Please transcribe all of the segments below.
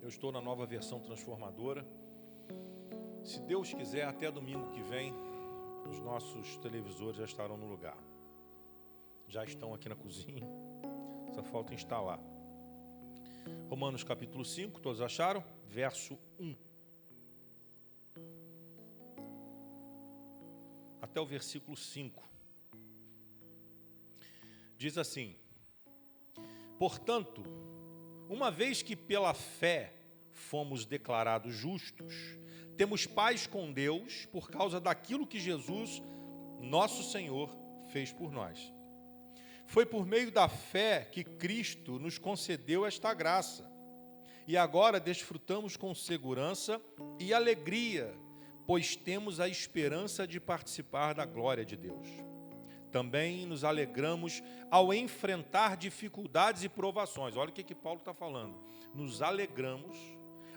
Eu estou na nova versão transformadora. Se Deus quiser, até domingo que vem, os nossos televisores já estarão no lugar. Já estão aqui na cozinha, só falta instalar. Romanos capítulo 5, todos acharam? Verso 1. Até o versículo 5. Diz assim: portanto, uma vez que pela fé fomos declarados justos, temos paz com Deus por causa daquilo que Jesus, nosso Senhor, fez por nós. Foi por meio da fé que Cristo nos concedeu esta graça. E agora desfrutamos com segurança e alegria, pois temos a esperança de participar da glória de Deus. Também nos alegramos ao enfrentar dificuldades e provações. Olha o que Paulo está falando. Nos alegramos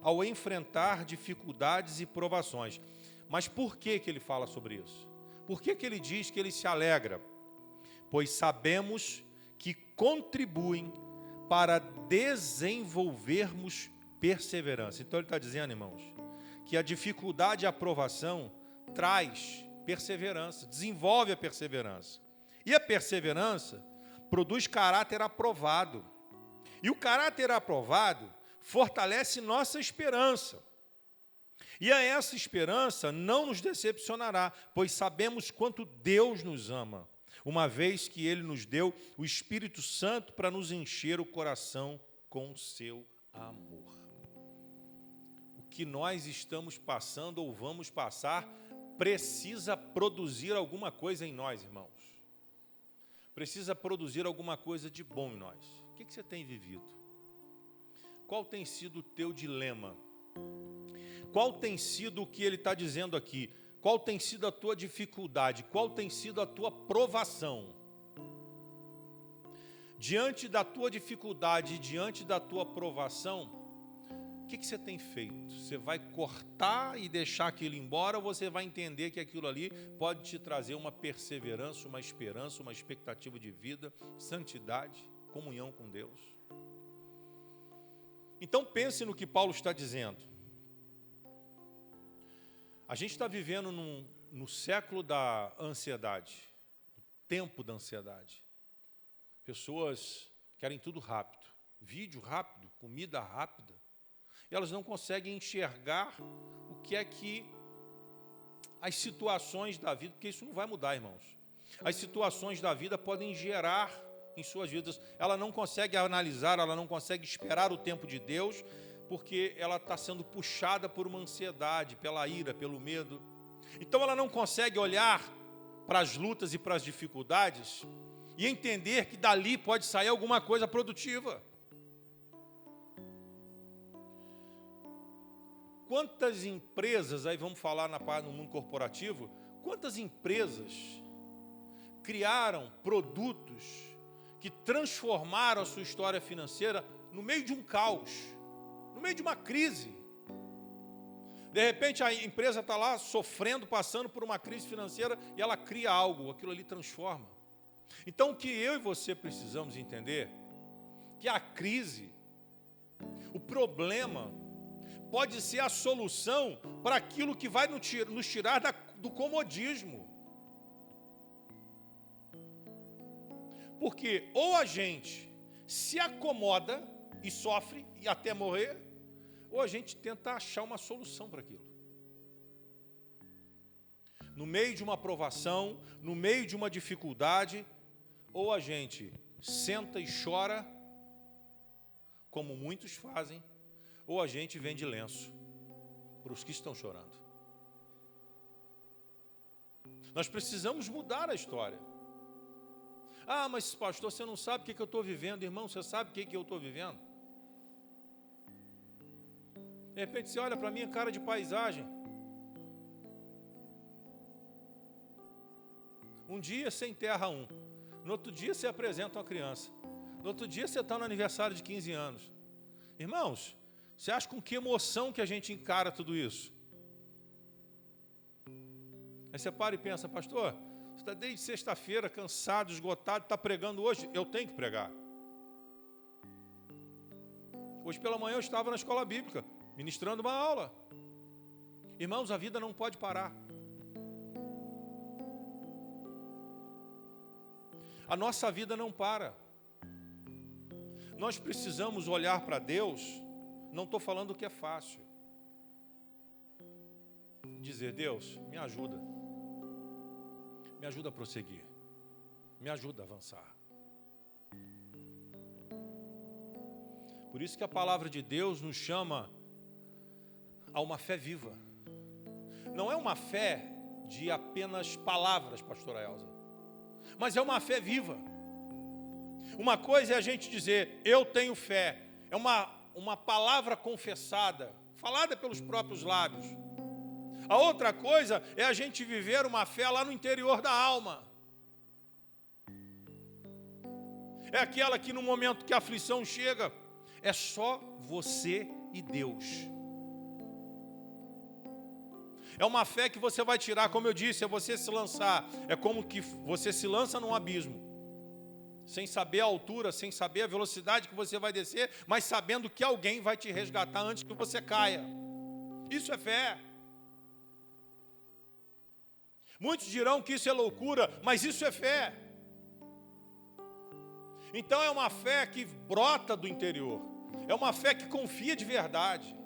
ao enfrentar dificuldades e provações. Mas por que ele fala sobre isso? Por que ele diz que ele se alegra? Pois sabemos que contribuem para desenvolvermos perseverança. Então ele está dizendo, irmãos, que a dificuldade e a provação traz perseverança, desenvolve a perseverança. E a perseverança produz caráter aprovado. E o caráter aprovado fortalece nossa esperança. E a essa esperança não nos decepcionará, pois sabemos quanto Deus nos ama, uma vez que Ele nos deu o Espírito Santo para nos encher o coração com o seu amor. O que nós estamos passando ou vamos passar precisa produzir alguma coisa em nós, irmãos. Precisa produzir alguma coisa de bom em nós. O que você tem vivido? Qual tem sido o teu dilema? Qual tem sido o que ele está dizendo aqui? Qual tem sido a tua dificuldade? Qual tem sido a tua provação? Diante da tua dificuldade, diante da tua provação, o que você tem feito? Você vai cortar e deixar aquilo embora, ou você vai entender que aquilo ali pode te trazer uma perseverança, uma esperança, uma expectativa de vida, santidade, comunhão com Deus? Então pense no que Paulo está dizendo. A gente está vivendo no século da ansiedade, no tempo da ansiedade. Pessoas querem tudo rápido, vídeo rápido, comida rápida. E elas não conseguem enxergar o que é que as situações da vida, porque isso não vai mudar, irmãos. As situações da vida podem gerar em suas vidas. Ela não consegue analisar, ela não consegue esperar o tempo de Deus, porque ela está sendo puxada por uma ansiedade, pela ira, pelo medo. Então ela não consegue olhar para as lutas e para as dificuldades e entender que dali pode sair alguma coisa produtiva. Quantas empresas, aí vamos falar no mundo corporativo, quantas empresas criaram produtos que transformaram a sua história financeira no meio de um caos, no meio de uma crise. De repente a empresa está lá sofrendo, passando por uma crise financeira e ela cria algo, aquilo ali transforma. Então o que eu e você precisamos entender, que a crise, o problema, pode ser a solução para aquilo que vai nos tirar do comodismo. Porque ou a gente se acomoda e sofre e até morrer, ou a gente tenta achar uma solução para aquilo. No meio de uma provação, no meio de uma dificuldade, ou a gente senta e chora, como muitos fazem, ou a gente vende lenço para os que estão chorando. Nós precisamos mudar a história. Ah, mas pastor, você não sabe o que eu estou vivendo. Irmão, você sabe o que eu estou vivendo? De repente você olha para mim, cara de paisagem. Um dia você enterra um. No outro dia você apresenta uma criança. No outro dia você está no aniversário de 15 anos. Irmãos, você acha com que emoção que a gente encara tudo isso? Aí você para e pensa, pastor, você está desde sexta-feira cansado, esgotado, está pregando hoje? Eu tenho que pregar. Hoje pela manhã eu estava na escola bíblica, ministrando uma aula. Irmãos, a vida não pode parar. A nossa vida não para. Nós precisamos olhar para Deus, não estou falando que é fácil. Dizer, Deus, me ajuda a prosseguir, me ajuda a avançar. Por isso que a palavra de Deus nos chama a uma fé viva. Não é uma fé de apenas palavras, pastora Elza, mas é uma fé viva. Uma coisa é a gente dizer, eu tenho fé, é uma palavra confessada, falada pelos próprios lábios. A outra coisa é a gente viver uma fé lá no interior da alma. É aquela que no momento que a aflição chega, é só você e Deus. É uma fé que você vai tirar, como eu disse, é você se lançar. É como que você se lança num abismo, sem saber a altura, sem saber a velocidade que você vai descer, mas sabendo que alguém vai te resgatar antes que você caia. Isso é fé. Muitos dirão que isso é loucura, mas isso é fé. Então é uma fé que brota do interior. É uma fé que confia de verdade.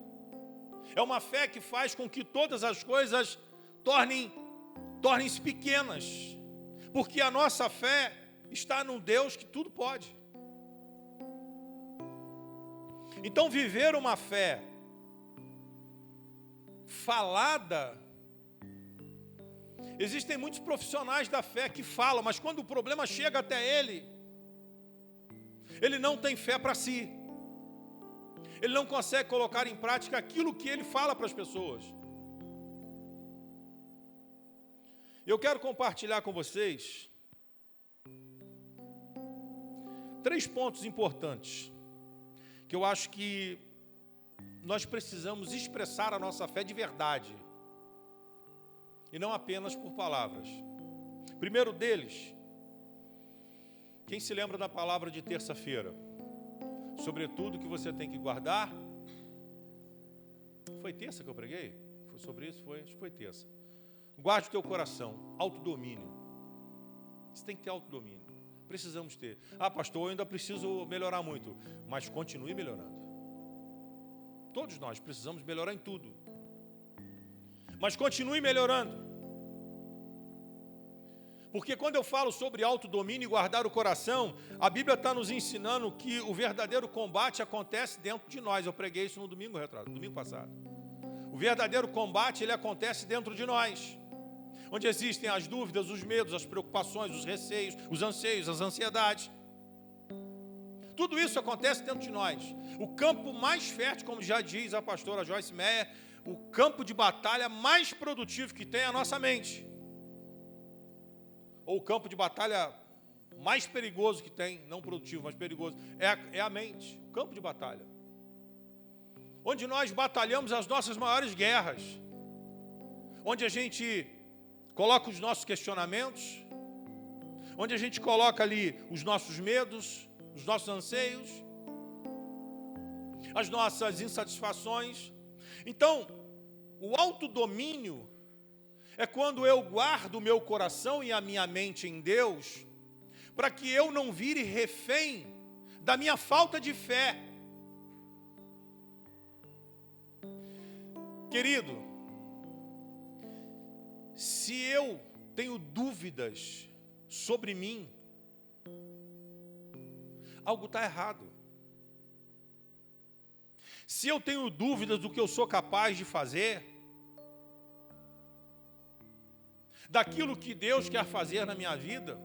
É uma fé que faz com que todas as coisas tornem-se pequenas. Porque a nossa fé está num Deus que tudo pode. Então viver uma fé falada. Existem muitos profissionais da fé que falam, mas quando o problema chega até ele não tem fé para si. Ele não consegue colocar em prática aquilo que ele fala para as pessoas. Eu quero compartilhar com vocês 3 pontos importantes que eu acho que nós precisamos expressar a nossa fé de verdade e não apenas por palavras. Primeiro deles, quem se lembra da palavra de terça-feira? Sobretudo que você tem que guardar. Foi terça que eu preguei? Foi sobre isso? Acho que foi terça. Guarde o teu coração, autodomínio. Você tem que ter autodomínio. Precisamos ter. Ah, pastor, eu ainda preciso melhorar muito. Mas continue melhorando. Todos nós precisamos melhorar em tudo. Mas continue melhorando. Porque quando eu falo sobre autodomínio e guardar o coração, a Bíblia está nos ensinando que o verdadeiro combate acontece dentro de nós. Eu preguei isso no domingo passado. O verdadeiro combate, ele acontece dentro de nós. Onde existem as dúvidas, os medos, as preocupações, os receios, os anseios, as ansiedades. Tudo isso acontece dentro de nós. O campo mais fértil, como já diz a pastora Joyce Meyer, o campo de batalha mais produtivo que tem é a nossa mente. Ou o campo de batalha mais perigoso que tem, não produtivo, mas perigoso, é a mente, o campo de batalha. Onde nós batalhamos as nossas maiores guerras. Onde a gente coloca os nossos questionamentos, onde a gente coloca ali os nossos medos, os nossos anseios, as nossas insatisfações. Então, o autodomínio é quando eu guardo o meu coração e a minha mente em Deus, para que eu não vire refém da minha falta de fé. Querido, se eu tenho dúvidas sobre mim, algo está errado. Se eu tenho dúvidas do que eu sou capaz de fazer, daquilo que Deus quer fazer na minha vida,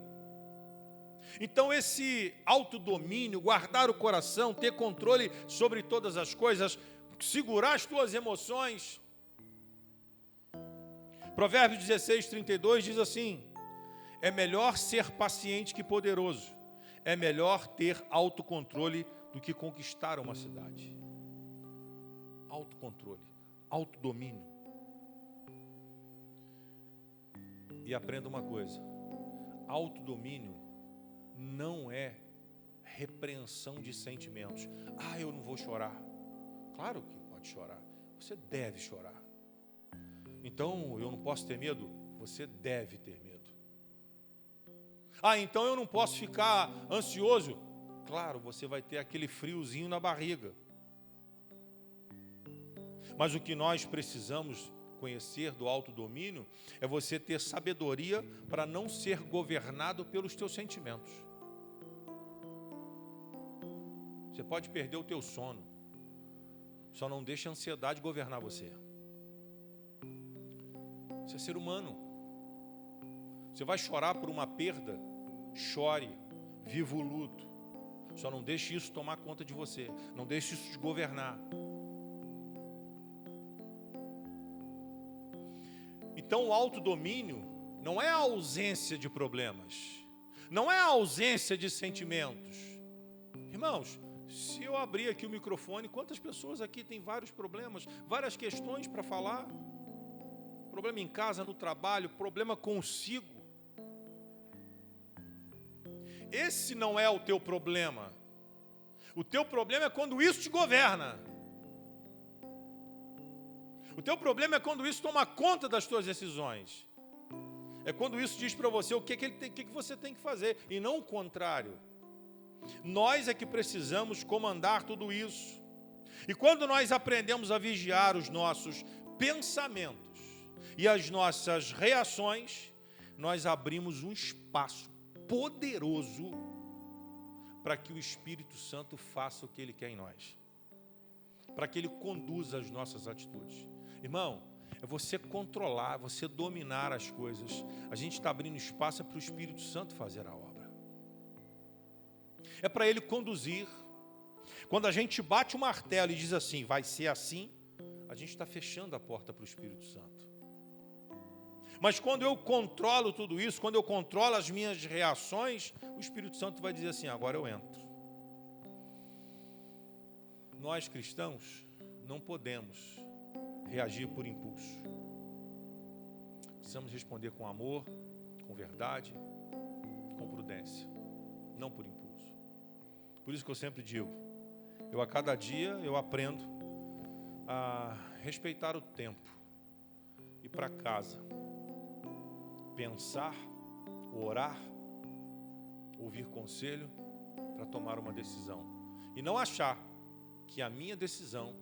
então esse autodomínio, guardar o coração, ter controle sobre todas as coisas, segurar as tuas emoções. Provérbios 16:32 diz assim: é melhor ser paciente que poderoso, é melhor ter autocontrole do que conquistar uma cidade. Autocontrole, autodomínio. E aprenda uma coisa: autodomínio não é repreensão de sentimentos. Ah, eu não vou chorar. Claro que pode chorar. Você deve chorar. Então eu não posso ter medo? Você deve ter medo. Então eu não posso ficar ansioso? Claro, você vai ter aquele friozinho na barriga. Mas o que nós precisamos conhecer do autodomínio é você ter sabedoria para não ser governado pelos teus sentimentos. Você pode perder o teu sono, só não deixe a ansiedade governar você. Você é ser humano. Você vai chorar por uma perda? Chore, viva o luto. Só não deixe isso tomar conta de você. Não deixe isso te governar. Então o autodomínio não é a ausência de problemas. Não é a ausência de sentimentos. Irmãos, se eu abrir aqui o microfone, quantas pessoas aqui têm vários problemas, várias questões para falar? Problema em casa, no trabalho, problema consigo. Esse não é o teu problema. O teu problema é quando isso te governa. O teu problema é quando isso toma conta das tuas decisões. É quando isso diz para você o que você tem que fazer, e não o contrário. Nós é que precisamos comandar tudo isso. E quando nós aprendemos a vigiar os nossos pensamentos e as nossas reações, nós abrimos um espaço poderoso para que o Espírito Santo faça o que Ele quer em nós, para que Ele conduza as nossas atitudes. Irmão, é você controlar, você dominar as coisas. A gente está abrindo espaço para o Espírito Santo fazer a obra. É para Ele conduzir. Quando a gente bate o martelo e diz assim, vai ser assim, a gente está fechando a porta para o Espírito Santo. Mas quando eu controlo tudo isso, quando eu controlo as minhas reações, o Espírito Santo vai dizer assim, agora eu entro. Nós cristãos não podemos reagir por impulso. Precisamos responder com amor, com verdade, com prudência, não por impulso. Por isso que eu sempre digo, a cada dia eu aprendo a respeitar o tempo, ir para casa, pensar, orar, ouvir conselho para tomar uma decisão. E não achar que a minha decisão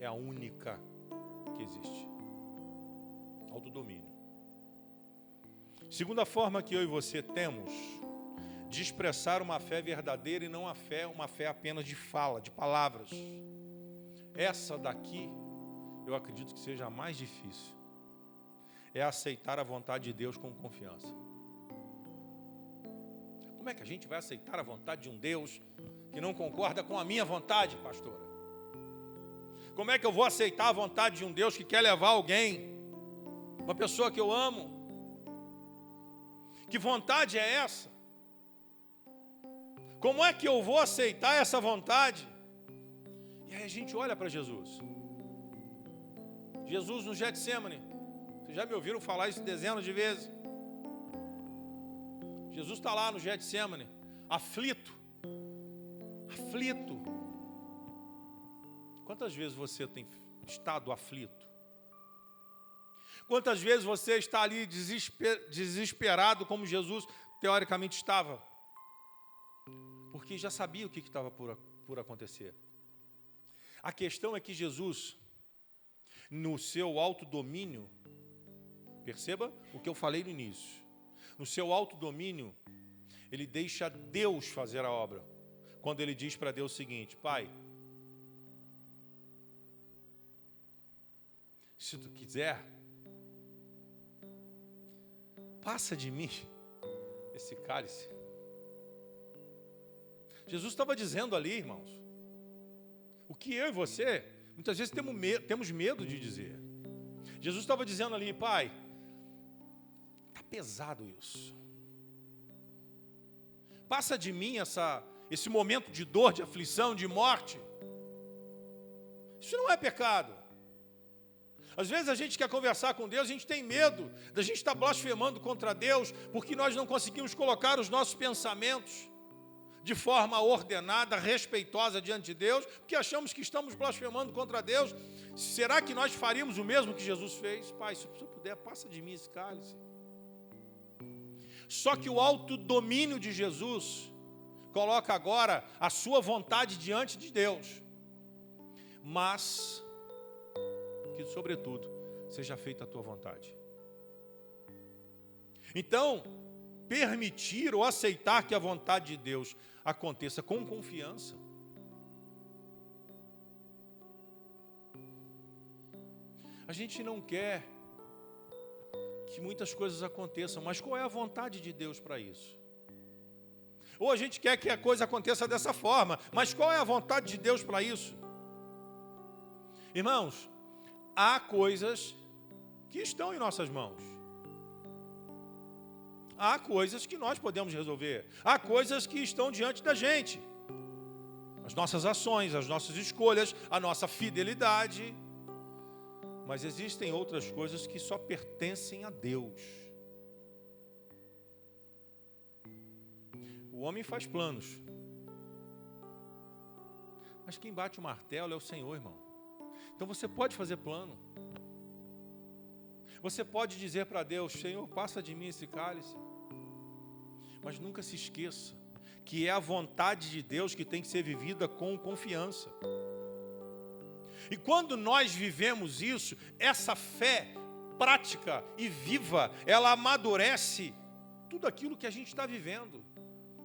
é a única que existe. Autodomínio. Segunda forma que eu e você temos de expressar uma fé verdadeira e não uma fé apenas de fala, de palavras. Essa daqui, eu acredito que seja a mais difícil. É aceitar a vontade de Deus com confiança. Como é que a gente vai aceitar a vontade de um Deus que não concorda com a minha vontade, pastora? Como é que eu vou aceitar a vontade de um Deus que quer levar alguém, uma pessoa que eu amo? Que vontade é essa? Como é que eu vou aceitar essa vontade? E aí a gente olha para Jesus. Jesus no Getsemane. Vocês já me ouviram falar isso dezenas de vezes. Jesus está lá no Getsemane, aflito. Aflito. Quantas vezes você tem estado aflito? Quantas vezes você está ali desesperado como Jesus teoricamente estava? Porque já sabia o que estava por acontecer. A questão é que Jesus, no seu autodomínio, perceba o que eu falei no início, no seu autodomínio, ele deixa Deus fazer a obra. Quando ele diz para Deus o seguinte, Pai, se tu quiser, passa de mim esse cálice. Jesus estava dizendo ali, irmãos, o que eu e você, muitas vezes temos medo de dizer. Jesus estava dizendo ali, Pai, está pesado isso. Passa de mim esse momento de dor, de aflição, de morte. Isso não é pecado. Às vezes a gente quer conversar com Deus, a gente tem medo da gente estar blasfemando contra Deus, porque nós não conseguimos colocar os nossos pensamentos de forma ordenada, respeitosa diante de Deus, porque achamos que estamos blasfemando contra Deus. Será que nós faríamos o mesmo que Jesus fez? Pai, se você puder, passa de mim esse cálice. Só que o autodomínio de Jesus coloca agora a sua vontade diante de Deus. Mas, que sobretudo, seja feita a tua vontade. Então, permitir ou aceitar que a vontade de Deus aconteça com confiança. A gente não quer que muitas coisas aconteçam, mas qual é a vontade de Deus para isso? Ou a gente quer que a coisa aconteça dessa forma, mas qual é a vontade de Deus para isso? Irmãos, há coisas que estão em nossas mãos. Há coisas que nós podemos resolver. Há coisas que estão diante da gente. As nossas ações, as nossas escolhas, a nossa fidelidade. Mas existem outras coisas que só pertencem a Deus. O homem faz planos. Mas quem bate o martelo é o Senhor, irmão. Então você pode fazer plano. Você pode dizer para Deus: Senhor, passa de mim esse cálice. Mas nunca se esqueça que é a vontade de Deus que tem que ser vivida com confiança. E quando nós vivemos isso, essa fé prática e viva, ela amadurece tudo aquilo que a gente está vivendo.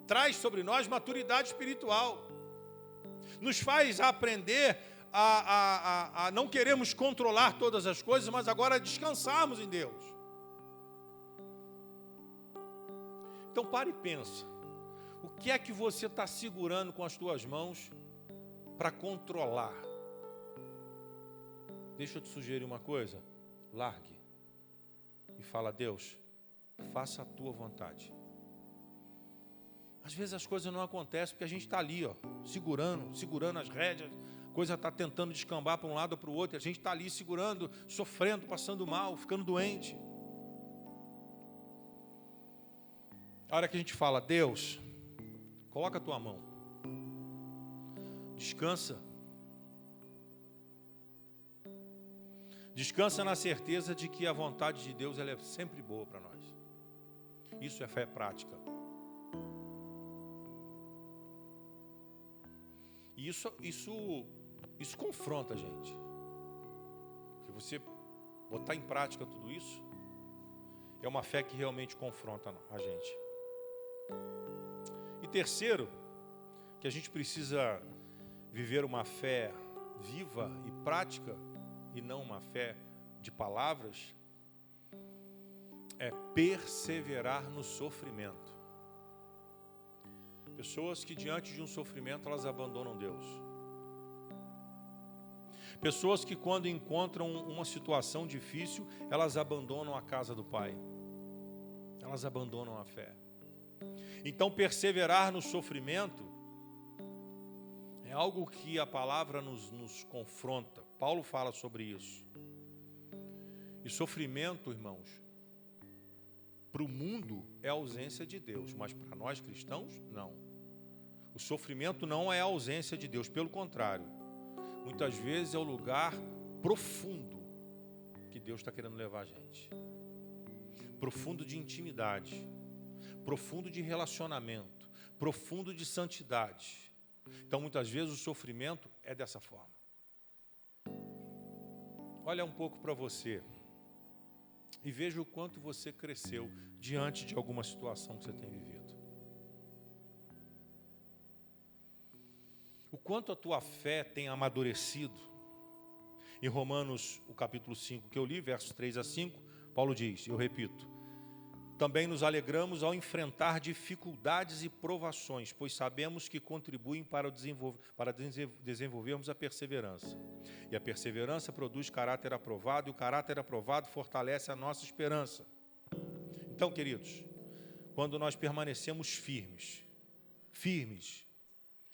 Traz sobre nós maturidade espiritual. Nos faz aprender a não queremos controlar todas as coisas, mas agora descansarmos em Deus. Então pare e pensa. O que é que você está segurando com as tuas mãos para controlar? Deixa eu te sugerir uma coisa. Largue. E fala: Deus, faça a tua vontade. Às vezes as coisas não acontecem porque a gente está ali, segurando as rédeas. A coisa está tentando descambar para um lado ou para o outro. A gente está ali segurando, sofrendo, passando mal, ficando doente. A hora que a gente fala: Deus, coloca a tua mão. Descansa. Descansa na certeza de que a vontade de Deus ela é sempre boa para nós. Isso é fé prática. E isso confronta a gente. Porque você botar em prática tudo isso é uma fé que realmente confronta a gente. E terceiro, que a gente precisa viver uma fé viva e prática, e não uma fé de palavras, é perseverar no sofrimento. Pessoas que diante de um sofrimento elas abandonam Deus. Pessoas que quando encontram uma situação difícil, elas abandonam a casa do Pai. Elas abandonam a fé. Então perseverar no sofrimento é algo que a palavra nos confronta. Paulo fala sobre isso. E sofrimento, irmãos, para o mundo é a ausência de Deus, mas para nós cristãos, não. O sofrimento não é a ausência de Deus, pelo contrário. Muitas vezes é o lugar profundo que Deus está querendo levar a gente. Profundo de intimidade, profundo de relacionamento, profundo de santidade. Então, muitas vezes o sofrimento é dessa forma. Olha um pouco para você e veja o quanto você cresceu diante de alguma situação que você tem vivido. O quanto a tua fé tem amadurecido. Em Romanos, o capítulo 5 que eu li, versos 3 a 5, Paulo diz, eu repito: também nos alegramos ao enfrentar dificuldades e provações, pois sabemos que contribuem para desenvolvermos a perseverança. E a perseverança produz caráter aprovado, e o caráter aprovado fortalece a nossa esperança. Então, queridos, quando nós permanecemos firmes,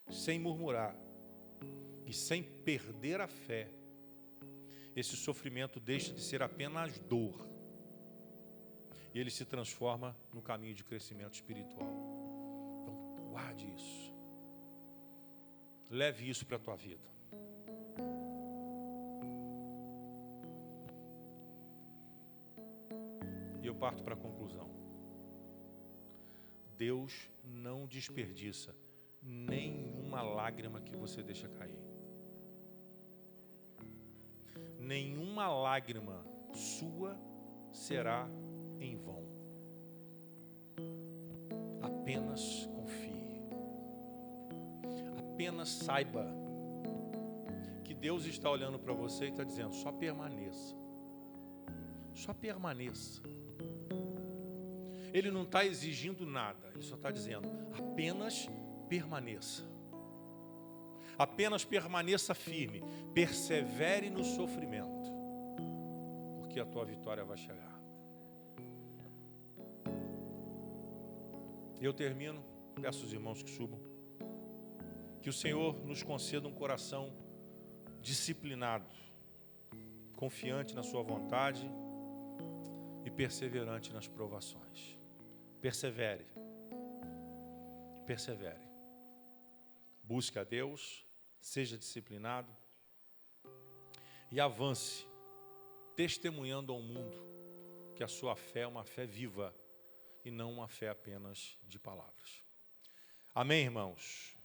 sem murmurar e sem perder a fé, esse sofrimento deixa de ser apenas dor. E ele se transforma no caminho de crescimento espiritual. Então, guarde isso. Leve isso para a tua vida. E eu parto para a conclusão. Deus não desperdiça nenhuma lágrima que você deixa cair. Nenhuma lágrima sua será em vão. Apenas confie. Apenas saiba que Deus está olhando para você e está dizendo: só permaneça. Só permaneça. Ele não está exigindo nada, ele só está dizendo: apenas permaneça. Apenas permaneça firme, persevere no sofrimento, porque a tua vitória vai chegar. Eu termino, peço aos irmãos que subam, que o Senhor nos conceda um coração disciplinado, confiante na sua vontade e perseverante nas provações. Persevere. Persevere. Busque a Deus, seja disciplinado e avance, testemunhando ao mundo que a sua fé é uma fé viva e não uma fé apenas de palavras. Amém, irmãos?